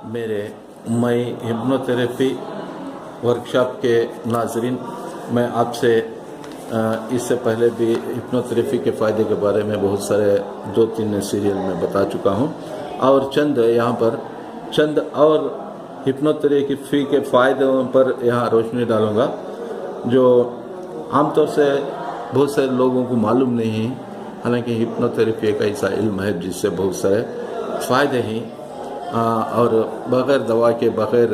मेरे मई hypnotherapy workshop के नाजरीन, मैं आपसे इससे पहले भी हिप्नोथेरेपी के फ़ायदे के बारे में बहुत सारे 2-3 सीरियल में बता चुका हूँ और यहाँ पर चंद और हिप्नोथेरेपी के फ़ायदों पर यहाँ रोशनी डालूँगा जो आमतौर से बहुत सारे लोगों को मालूम नहीं है। हालांकि हिप्नोथेरेपी एक ऐसा इल्म है जिससे बहुत सारे फ़ायदे हैं और बग़ैर दवा के, बग़ैर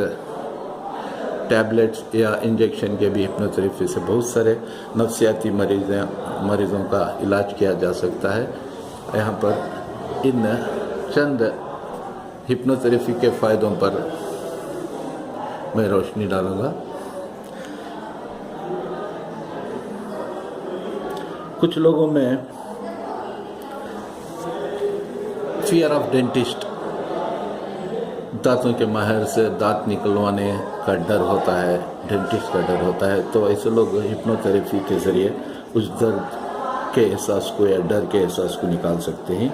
टैबलेट्स या इंजेक्शन के भी हिप्नोथेरेपी से बहुत सारे नफ्सियाती मरीज़ों का इलाज किया जा सकता है। यहाँ पर इन चंद हिप्नोथेरेपी के फ़ायदों पर मैं रोशनी डालूँगा। कुछ लोगों में फियर ऑफ डेंटिस्ट, दांतों के माहिर से दांत निकलवाने का डर होता है, डेंटिस्ट का डर होता है, तो ऐसे लोग हिप्नोथेरेपी के ज़रिए उस दर्द के एहसास को या डर के एहसास को निकाल सकते हैं।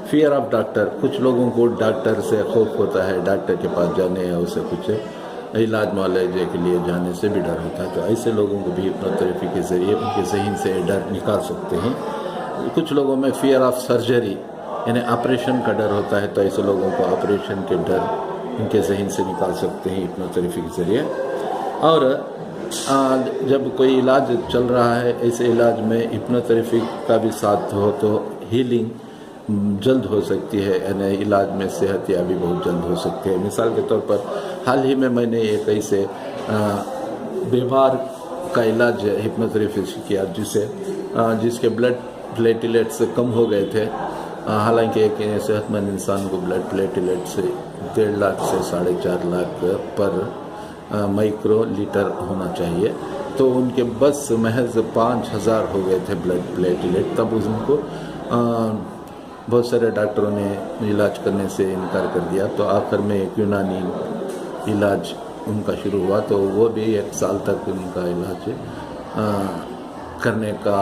फियर ऑफ डॉक्टर, कुछ लोगों को डॉक्टर से खौफ होता है, डॉक्टर के पास जाने या उसे कुछ इलाज मुआवजे के लिए जाने से भी डर होता है, तो ऐसे लोगों को भी हिप्नोथेरेपी के ज़रिए उनके ज़हन से डर निकाल सकते हैं। कुछ लोगों में फियर ऑफ सर्जरी यानी ऑपरेशन का डर होता है, तो ऐसे लोगों को ऑपरेशन के डर उनके ज़हन से निकाल सकते हैं हिप्नोथेरेपी के ज़रिए। और जब कोई इलाज चल रहा है, ऐसे इलाज में हिप्नोथेरेपी का भी साथ हो तो हीलिंग जल्द हो सकती है, यानी इलाज में सेहत याबी बहुत जल्द हो सकती है। मिसाल के तौर पर हाल ही में मैंने एक ऐसे बीमार का इलाज हिप्नोथेरेपी से किया जिसके ब्लड प्लेटलेट्स कम हो गए थे। हालांकि एक सेहतमंद इंसान को ब्लड प्लेटलेट्स 1.5 लाख से 4.5 लाख पर माइक्रो लीटर होना चाहिए, तो उनके बस महज 5,000 हो गए थे ब्लड प्लेटलेट। तब उनको बहुत सारे डॉक्टरों ने इलाज करने से इनकार कर दिया, तो आखिर में एक यूनानी इलाज उनका शुरू हुआ, तो वो भी 1 साल तक उनका इलाज करने का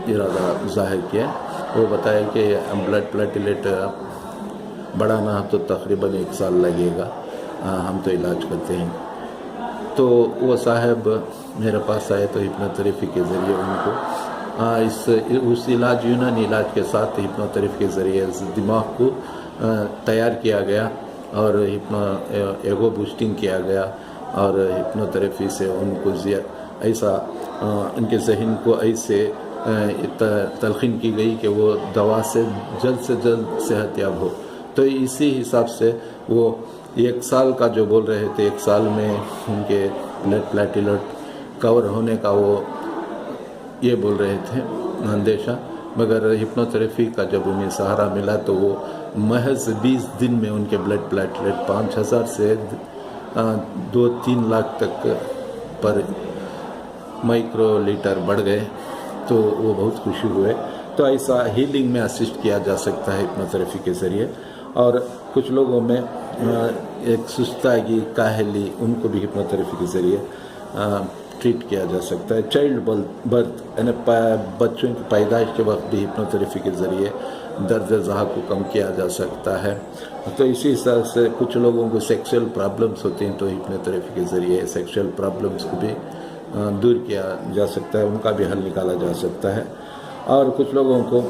इरादा जाहिर किया। वो बताया कि ब्लड प्लेटलेट बढ़ाना तो तकरीबन 1 साल लगेगा, हम तो इलाज करते हैं। तो वो साहब मेरे पास आए, तो हिप्नोथेरेपी के ज़रिए उनको उस यूनानी इलाज के साथ हिप्नोथेरेपी के ज़रिए दिमाग को तैयार किया गया और एगो बूस्टिंग किया गया, और हिप्नोथेरेपी से उनको ऐसा उनके ज़हन को ऐसे तलखीन की गई कि वो दवा से जल्द सेहतयाब हो। तो इसी हिसाब से वो 1 साल का जो बोल रहे थे, 1 साल में उनके ब्लड प्लेटलेट कवर होने का वो ये बोल रहे थे अंदेशा, मगर हिप्नोथेरेपी का जब उन्हें सहारा मिला तो वो महज 20 दिन में उनके ब्लड प्लेटलेट 5,000 से 2-3 लाख तक पर माइक्रो लीटर बढ़ गए, तो वो बहुत खुशी हुए। तो ऐसा हीलिंग में असिस्ट किया जा सकता है हिप्नोथेरेपी के ज़रिए। और कुछ लोगों में एक सुस्तागी, काहली, उनको भी हिप्नोथेरेपी के ज़रिए ट्रीट किया जा सकता है। चाइल्ड बर्थ यानी बच्चों की पैदाइश के वक्त भी हिप्नोथेरेपी के ज़रिए दर्द ज़हा को कम किया जा सकता है। तो इसी हिसाब से कुछ लोगों को सेक्सुअल प्रॉब्लम्स होती हैं, तो हिप्नोथेरेपी के ज़रिए सेक्सुअल प्रॉब्लम्स को भी दूर किया जा सकता है, उनका भी हल निकाला जा सकता है। और कुछ लोगों को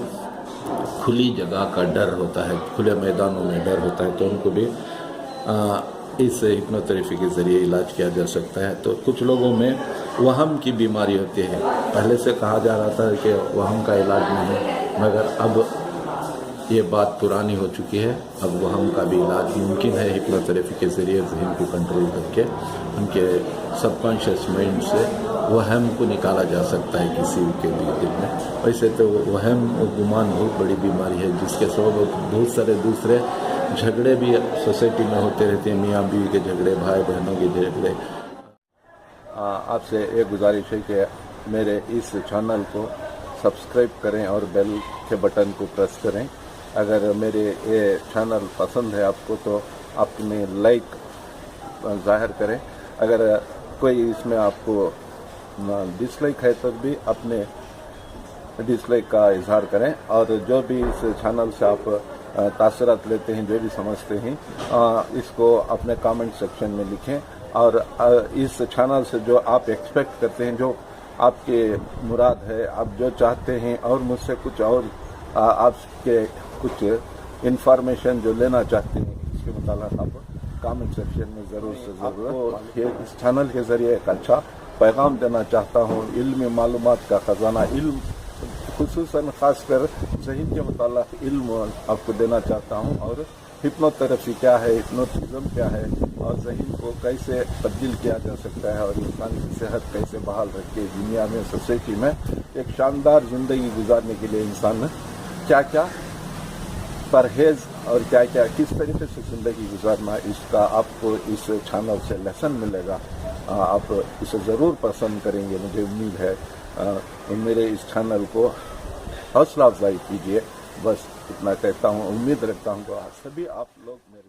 खुली जगह का डर होता है, खुले मैदानों में डर होता है, तो उनको भी इस हिप्नोथेरेपी के ज़रिए इलाज किया जा सकता है। तो कुछ लोगों में वहम की बीमारी होती है, पहले से कहा जा रहा था कि वहम का इलाज नहीं, मगर अब ये बात पुरानी हो चुकी है। अब वहम का भी इलाज मुमकिन है हिप्नोथेरेपी के ज़रिए ज़हन को कंट्रोल करके उनके सबकॉन्शियस माइंड से वहम को निकाला जा सकता है किसी के भी दिल में। वैसे तो वहम और गुमान बहुत बड़ी बीमारी है, जिसके सबब बहुत सारे दूसरे झगड़े भी सोसाइटी में होते रहते हैं, मियाँ बीवी के झगड़े, भाई बहनों के झगड़े। आपसे एक गुजारिश है कि मेरे इस चैनल को सब्सक्राइब करें और बेल के बटन को प्रेस करें। अगर मेरे ये चैनल पसंद है आपको तो अपने लाइक जाहिर करें। अगर कोई इसमें आपको डिसलाइक है तो भी अपने डिसलाइक का इजहार करें। और जो भी इस चैनल से आप तासरात लेते हैं, जो भी समझते हैं, इसको अपने कमेंट सेक्शन में लिखें। और इस चैनल से जो आप एक्सपेक्ट करते हैं, जो आपके मुराद है, आप जो चाहते हैं, और मुझसे कुछ और आपके कुछ इंफॉर्मेशन जो लेना चाहते हैं, इसके मुताबिक आप कमेंट सेक्शन में ज़रूर से ज़रूर इस चैनल के ज़रिए एक अच्छा पैगाम देना चाहता हूँ। इल्म मालूमात का ख़जाना, इल्म खुसूसन ख़ासकर ज़हीन के मुताल्लिक़ इल्म आपको देना चाहता हूँ। और हिप्नोथेरेपी क्या है, हिप्नोटिज़म क्या है, और ज़हीन को कैसे तब्दील किया जा सकता है, और इंसान की सेहत कैसे बहाल रख के दुनिया में, सोसाइटी में एक शानदार ज़िंदगी गुजारने के लिए इंसान ने क्या क्या परहेज़ और क्या क्या किस तरीके से ज़िंदगी गुजारना, इसका आपको इस चैनल से लेसन मिलेगा। आप इसे ज़रूर पसंद करेंगे, मुझे उम्मीद है। मेरे इस चैनल को हौसला अफजाई कीजिए, बस इतना कहता हूँ। उम्मीद रखता हूँ कि सभी आप लोग मेरे